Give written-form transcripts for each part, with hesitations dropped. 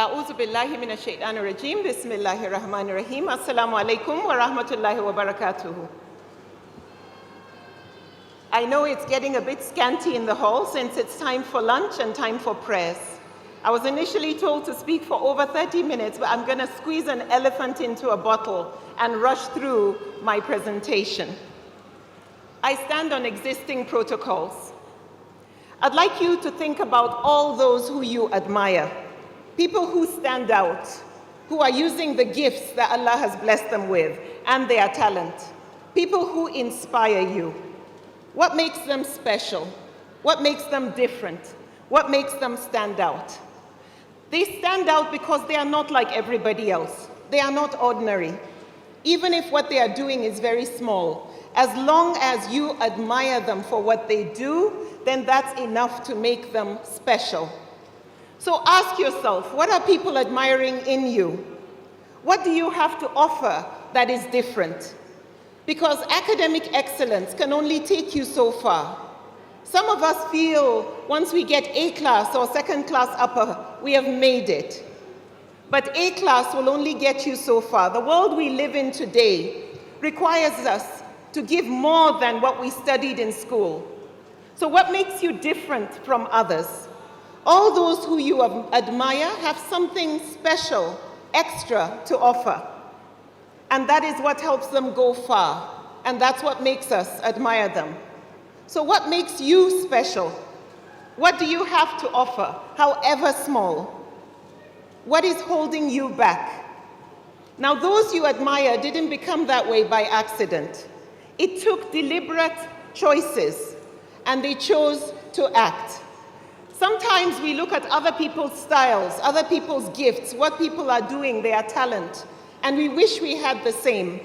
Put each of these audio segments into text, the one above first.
A'udhu billahi minash shaitanir rajim. Bismillahir rahmanir rahim. Assalamu alaikum wa rahmatullahi wa barakatuhu. I know it's getting a bit scanty in the hall since it's time for lunch and time for prayers. I was initially told to speak for over 30 minutes, but I'm going to squeeze an elephant into a bottle and rush through my presentation. I stand on existing protocols. I'd like you to think about all those who you admire, people who stand out, who are using the gifts that Allah has blessed them with and their talent, people who inspire you. What makes them special? What makes them different? What makes them stand out? They stand out because they are not like everybody else. They are not ordinary. Even if what they are doing is very small, as long as you admire them for what they do, then that's enough to make them special. So ask yourself, what are people admiring in you? What do you have to offer that is different? Because academic excellence can only take you so far. Some of us feel once we get A class or second class upper, we have made it. But A class will only get you so far. The world we live in today requires us to give more than what we studied in school. So what makes you different from others? All those who you admire have something special, extra to offer. And that is what helps them go far. And that's what makes us admire them. So what makes you special? What do you have to offer, however small? What is holding you back? Now, those you admire didn't become that way by accident. It took deliberate choices, and they chose to act. Sometimes we look at other people's styles, other people's gifts, what people are doing, their talent, and we wish we had the same.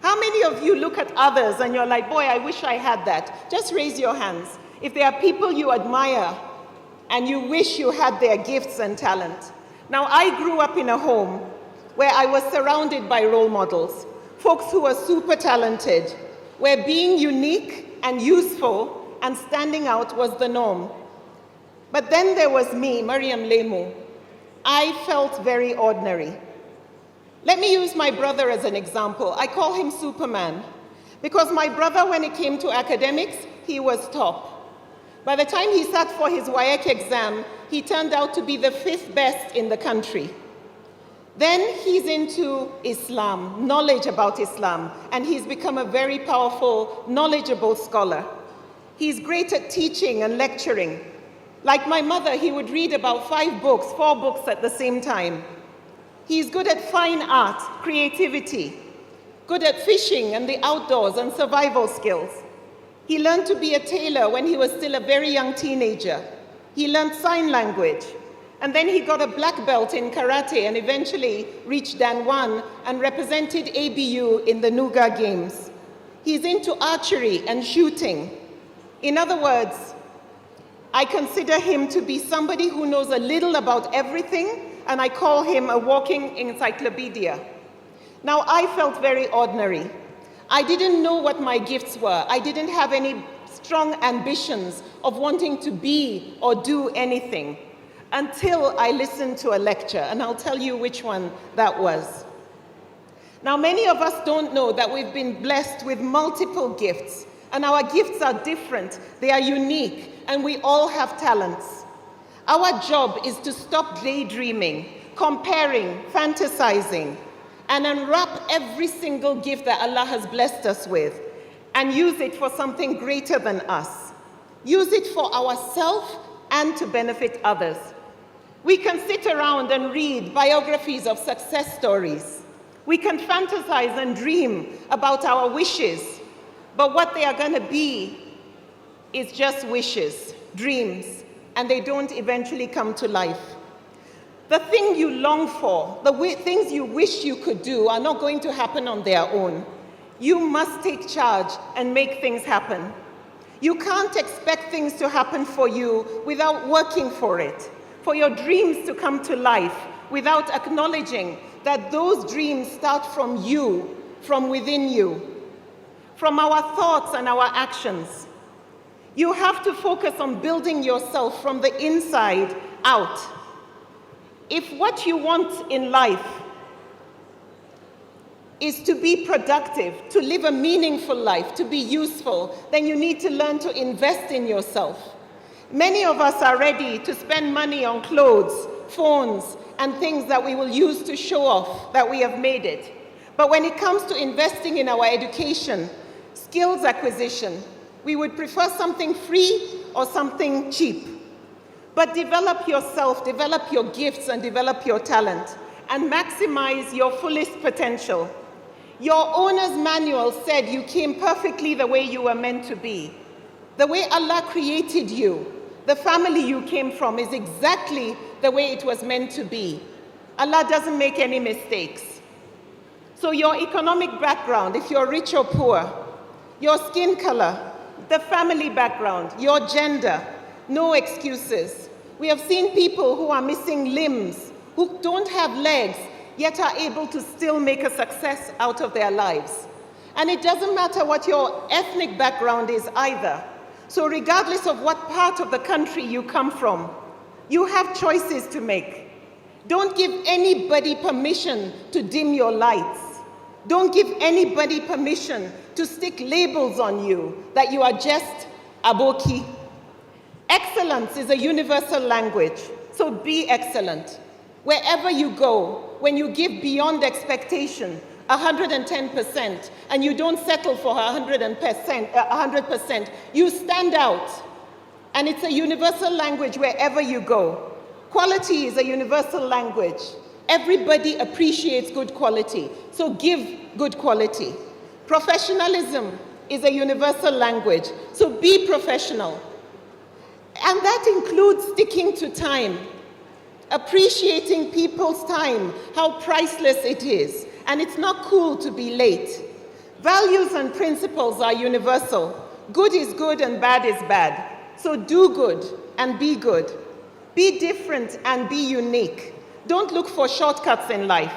How many of you look at others and you're like, boy, I wish I had that? Just raise your hands. If there are people you admire and you wish you had their gifts and talent. Now, I grew up in a home where I was surrounded by role models, folks who were super talented, where being unique and useful and standing out was the norm. But then there was me, Maryam Lemu. I felt very ordinary. Let me use my brother as an example. I call him Superman because my brother, when it came to academics, he was top. By the time he sat for his WAEC exam, he turned out to be the 5th best in the country. Then he's into Islam, knowledge about Islam, and he's become a very powerful, knowledgeable scholar. He's great at teaching and lecturing. Like my mother, he would read about 5 books, 4 books at the same time. He's good at fine art, creativity, good at fishing and the outdoors and survival skills. He learned to be a tailor when he was still a very young teenager. He learned sign language, and then he got a black belt in karate and eventually reached Dan 1 and represented ABU in the Nuga Games. He's into archery and shooting. In other words, I consider him to be somebody who knows a little about everything, and I call him a walking encyclopedia. Now, I felt very ordinary. I didn't know what my gifts were. I didn't have any strong ambitions of wanting to be or do anything until I listened to a lecture, and I'll tell you which one that was. Now, many of us don't know that we've been blessed with multiple gifts, and our gifts are different, they are unique, and we all have talents. Our job is to stop daydreaming, comparing, fantasizing, and unwrap every single gift that Allah has blessed us with and use it for something greater than us. Use it for ourselves and to benefit others. We can sit around and read biographies of success stories. We can fantasize and dream about our wishes, but what they are going to be is just wishes, dreams, and they don't eventually come to life. The thing you long for, the things you wish you could do are not going to happen on their own. You must take charge and make things happen. You can't expect things to happen for you without working for it, for your dreams to come to life without acknowledging that those dreams start from you, from within you, from our thoughts and our actions. You have to focus on building yourself from the inside out. If what you want in life is to be productive, to live a meaningful life, to be useful, then you need to learn to invest in yourself. Many of us are ready to spend money on clothes, phones, and things that we will use to show off that we have made it. But when it comes to investing in our education, skills acquisition, we would prefer something free or something cheap. But develop yourself, develop your gifts, and develop your talent, and maximize your fullest potential. Your owner's manual said you came perfectly the way you were meant to be. The way Allah created you, the family you came from, is exactly the way it was meant to be. Allah doesn't make any mistakes. So your economic background, if you're rich or poor, your skin color, the family background, your gender, no excuses. We have seen people who are missing limbs, who don't have legs, yet are able to still make a success out of their lives. And it doesn't matter what your ethnic background is either. So regardless of what part of the country you come from, you have choices to make. Don't give anybody permission to dim your lights. Don't give anybody permission to stick labels on you that you are just aboki. Excellence is a universal language, so be excellent. Wherever you go, when you give beyond expectation, 110%, and you don't settle for 100%, you stand out. And it's a universal language wherever you go. Quality is a universal language. Everybody appreciates good quality, so give good quality. Professionalism is a universal language, so be professional. And that includes sticking to time, appreciating people's time, how priceless it is. And it's not cool to be late. Values and principles are universal. Good is good and bad is bad. So do good and be good. Be different and be unique. Don't look for shortcuts in life.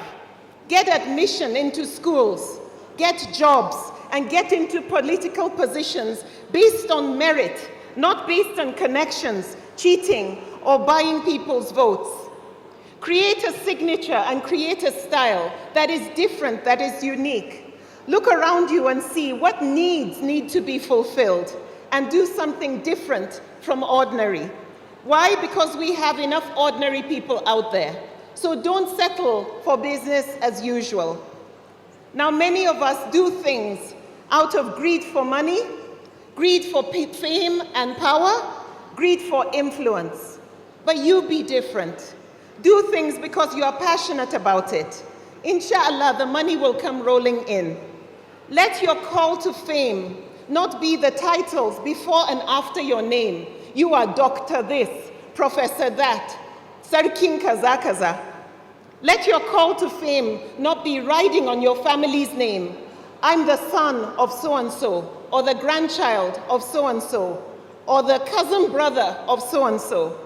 Get admission into schools, get jobs, and get into political positions based on merit, not based on connections, cheating, or buying people's votes. Create a signature and create a style that is different, that is unique. Look around you and see what needs need to be fulfilled and do something different from ordinary. Why? Because we have enough ordinary people out there. So don't settle for business as usual. Now, many of us do things out of greed for money, greed for fame and power, greed for influence. But you be different. Do things because you are passionate about it. Inshallah, the money will come rolling in. Let your call to fame not be the titles before and after your name. You are Dr. this, Professor that, Sarkin kaza kaza. Let your call to fame not be riding on your family's name. I'm the son of so-and-so, or the grandchild of so-and-so, or the cousin brother of so-and-so.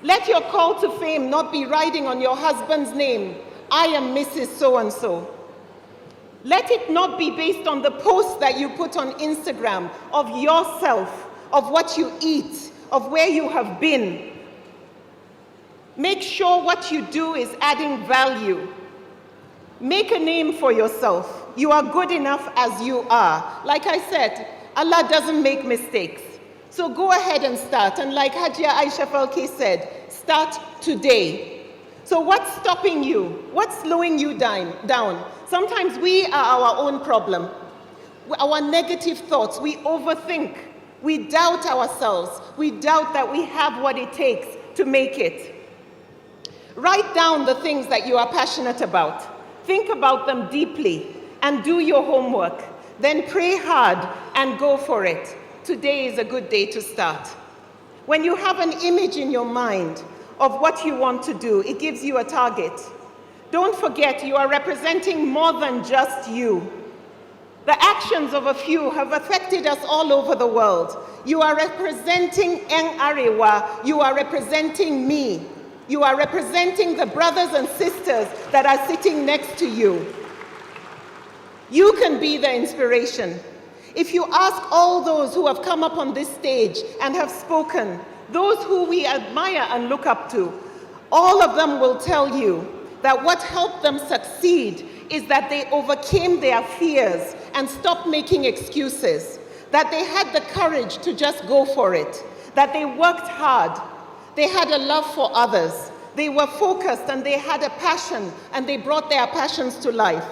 Let your call to fame not be riding on your husband's name. I am Mrs. So-and-so. Let it not be based on the posts that you put on Instagram of yourself, of what you eat, of where you have been. Make sure what you do is adding value. Make a name for yourself. You are good enough as you are. Like I said, Allah doesn't make mistakes. So go ahead and start. And like Hajia Aisha Falke said, start today. So what's stopping you? What's slowing you down? Sometimes we are our own problem. Our negative thoughts, we overthink. We doubt ourselves. We doubt that we have what it takes to make it. Write down the things that you are passionate about. Think about them deeply and do your homework. Then pray hard and go for it. Today is a good day to start. When you have an image in your mind of what you want to do, it gives you a target. Don't forget, you are representing more than just you. The actions of a few have affected us all over the world. You are representing Eng Arewa. You are representing me. You are representing the brothers and sisters that are sitting next to you. You can be the inspiration. If you ask all those who have come up on this stage and have spoken, those who we admire and look up to, All of them will tell you that what helped them succeed is that they overcame their fears and stopped making excuses, that they had the courage to just go for it, that they worked hard, they had a love for others, they were focused and they had a passion and they brought their passions to life,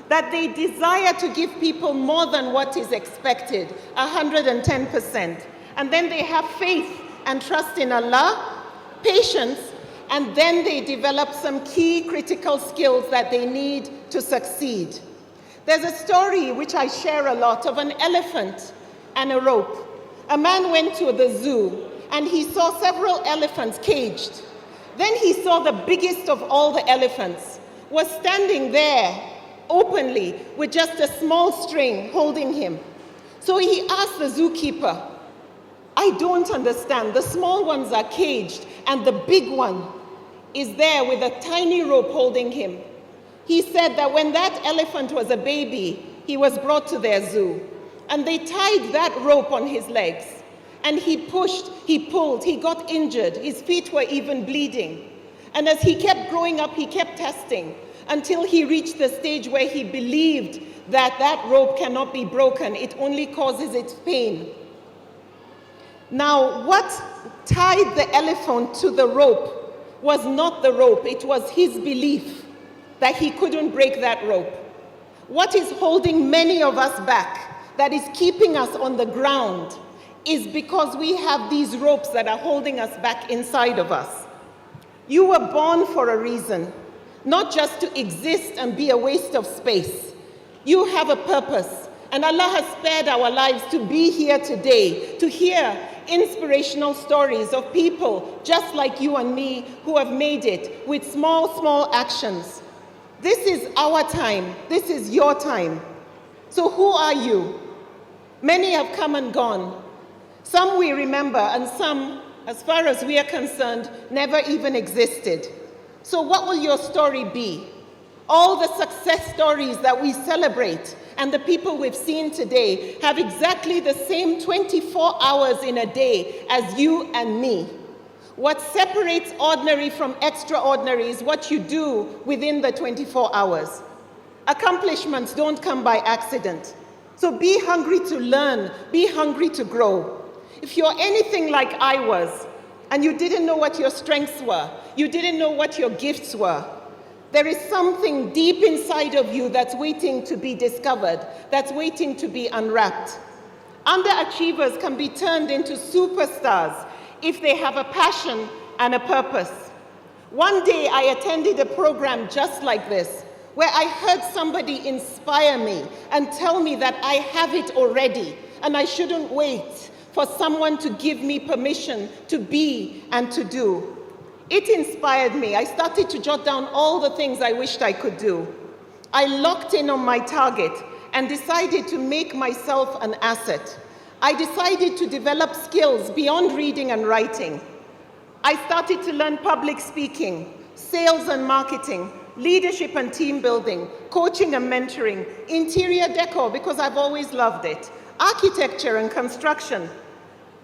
that they desire to give people more than what is expected, 110%. And then they have faith and trust in Allah, patience, and then they develop some key critical skills that they need to succeed. There's a story which I share a lot of an elephant and a rope. A man went to the zoo and he saw several elephants caged. Then he saw the biggest of all the elephants was standing there openly with just a small string holding him. So he asked the zookeeper, I don't understand. The small ones are caged and the big one is there with a tiny rope holding him. He said that when that elephant was a baby, he was brought to their zoo and they tied that rope on his legs and he pushed, he pulled, he got injured, his feet were even bleeding. And as he kept growing up, he kept testing until he reached the stage where he believed that that rope cannot be broken, it only causes its pain. Now, what tied the elephant to the rope was not the rope, it was his belief that he couldn't break that rope. What is holding many of us back, that is keeping us on the ground, is because we have these ropes that are holding us back inside of us. You were born for a reason, not just to exist and be a waste of space. You have a purpose, and Allah has spared our lives to be here today, to hear inspirational stories of people just like you and me who have made it with small actions. This is our time. This is your time. So who are you? Many have come and gone. Some we remember and some, as far as we are concerned, never even existed. So what will your story be? All the success stories that we celebrate and the people we've seen today have exactly the same 24 hours in a day as you and me. What separates ordinary from extraordinary is what you do within the 24 hours. Accomplishments don't come by accident. So be hungry to learn, be hungry to grow. If you're anything like I was, and you didn't know what your strengths were, you didn't know what your gifts were, there is something deep inside of you that's waiting to be discovered, that's waiting to be unwrapped. Underachievers can be turned into superstars if they have a passion and a purpose. One day I attended a program just like this, where I heard somebody inspire me and tell me that I have it already and I shouldn't wait for someone to give me permission to be and to do. It inspired me. I started to jot down all the things I wished I could do. I locked in on my target and decided to make myself an asset. I decided to develop skills beyond reading and writing. I started to learn public speaking, sales and marketing, leadership and team building, coaching and mentoring, interior decor because I've always loved it, architecture and construction.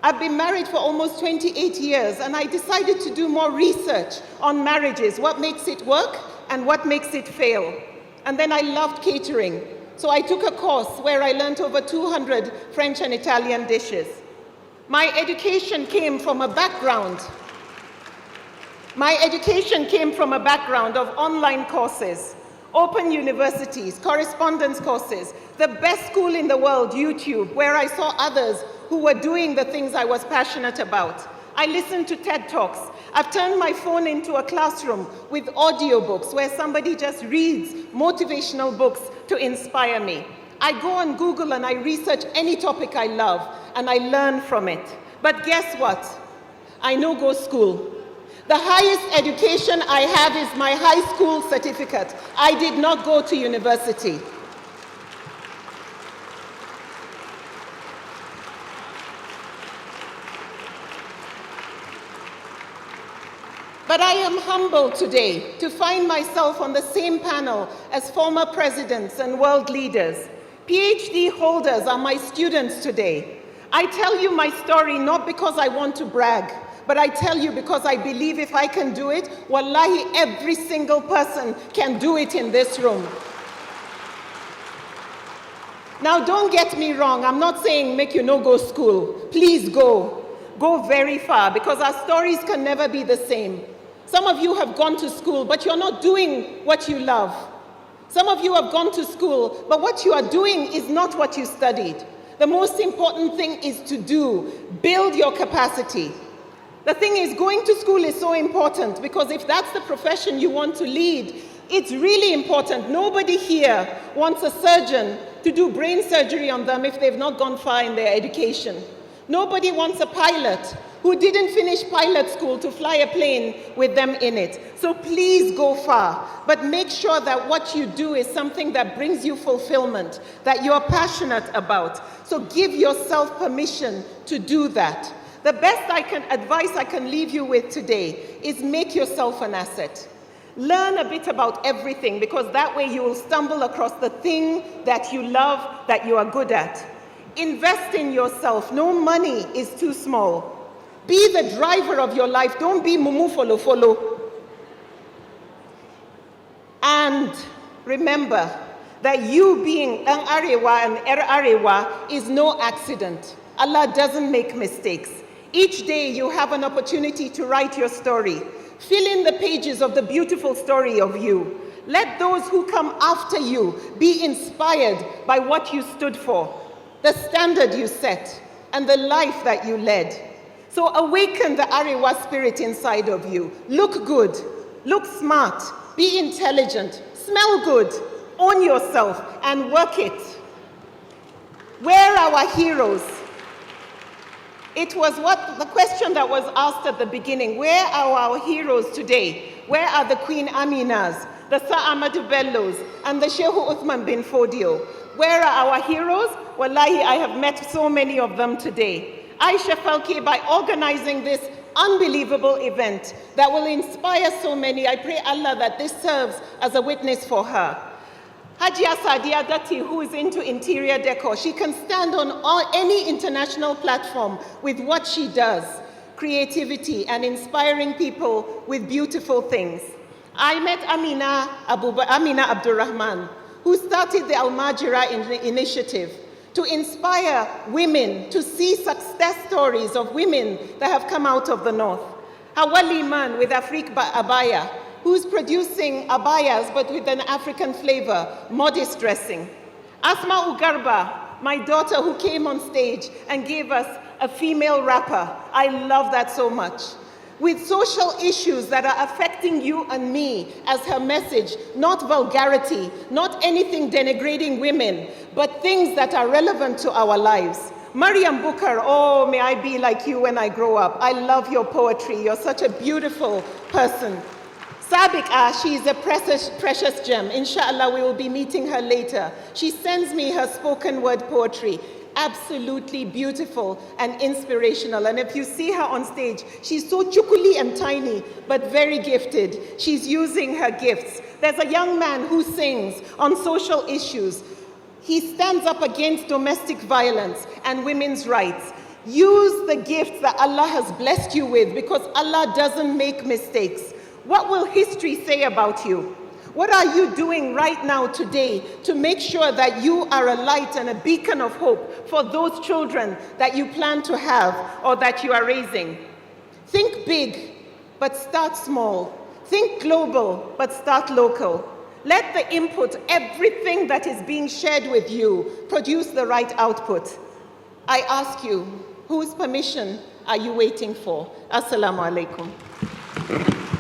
I've been married for almost 28 years and I decided to do more research on marriages, what makes it work and what makes it fail. And then I loved catering. So I took a course where I learned over 200 French and Italian dishes. My education came from a background of online courses, open universities, correspondence courses, the best school in the world, YouTube, where I saw others who were doing the things I was passionate about. I listened to TED Talks. I've turned my phone into a classroom with audiobooks where somebody just reads motivational books to inspire me. I go on Google and I research any topic I love and I learn from it. But guess what? I no go school. The highest education I have is my high school certificate. I did not go to university. But I am humbled today to find myself on the same panel as former presidents and world leaders. PhD holders are my students today. I tell you my story not because I want to brag, But I tell you, because I believe if I can do it, wallahi, every single person can do it in this room. Now, don't get me wrong. I'm not saying make you no go school. Please go. Go very far, because our stories can never be the same. Some of you have gone to school, but you're not doing what you love. Some of you have gone to school, but what you are doing is not what you studied. The most important thing is to do. Build your capacity. The thing is, going to school is so important, because if that's the profession you want to lead, it's really important. Nobody here wants a surgeon to do brain surgery on them if they've not gone far in their education. Nobody wants a pilot who didn't finish pilot school to fly a plane with them in it. So please go far, but make sure that what you do is something that brings you fulfillment, that you're passionate about. So give yourself permission to do that. The best advice I can leave you with today is make yourself an asset. Learn a bit about everything, because that way you will stumble across the thing that you love, that you are good at. Invest in yourself. No money is too small. Be the driver of your life. Don't be mumu follow. And remember that you being an Arewa and Arewa is no accident. Allah doesn't make mistakes. Each day you have an opportunity to write your story. Fill in the pages of the beautiful story of you. Let those who come after you be inspired by what you stood for, the standard you set, and the life that you led. So awaken the Arewa spirit inside of you. Look good, look smart, be intelligent, smell good, own yourself, and work it. Where are our heroes? It was the question that was asked at the beginning. Where are our heroes today? Where are the Queen Aminas, the Sir Ahmadu Bellos, and the Sheikh Uthman bin Fodio? Where are our heroes? Wallahi, I have met so many of them today. Aisha Falke, by organizing this unbelievable event that will inspire so many, I pray Allah that this serves as a witness for her. Hajia Sadia Dati, who is into interior decor, she can stand on any international platform with what she does, creativity and inspiring people with beautiful things. I met Amina Abdurrahman, who started the Al-Majira initiative to inspire women to see success stories of women that have come out of the north. Hawali Man with Afrique Abaya, who's producing abayas but with an African flavor, modest dressing. Asma Ugarba, my daughter, who came on stage and gave us a female rapper. I love that so much. With social issues that are affecting you and me as her message, not vulgarity, not anything denigrating women, but things that are relevant to our lives. Maryam Bukar, oh, may I be like you when I grow up. I love your poetry. You're such a beautiful person. Sabik, she is a precious gem. Inshallah, we will be meeting her later. She sends me her spoken word poetry. Absolutely beautiful and inspirational. And if you see her on stage, she's so chukuli and tiny, but very gifted. She's using her gifts. There's a young man who sings on social issues. He stands up against domestic violence and women's rights. Use the gifts that Allah has blessed you with, because Allah doesn't make mistakes. What will history say about you? What are you doing right now today to make sure that you are a light and a beacon of hope for those children that you plan to have or that you are raising? Think big, but start small. Think global, but start local. Let the input, everything that is being shared with you, produce the right output. I ask you, whose permission are you waiting for? Assalamu alaikum.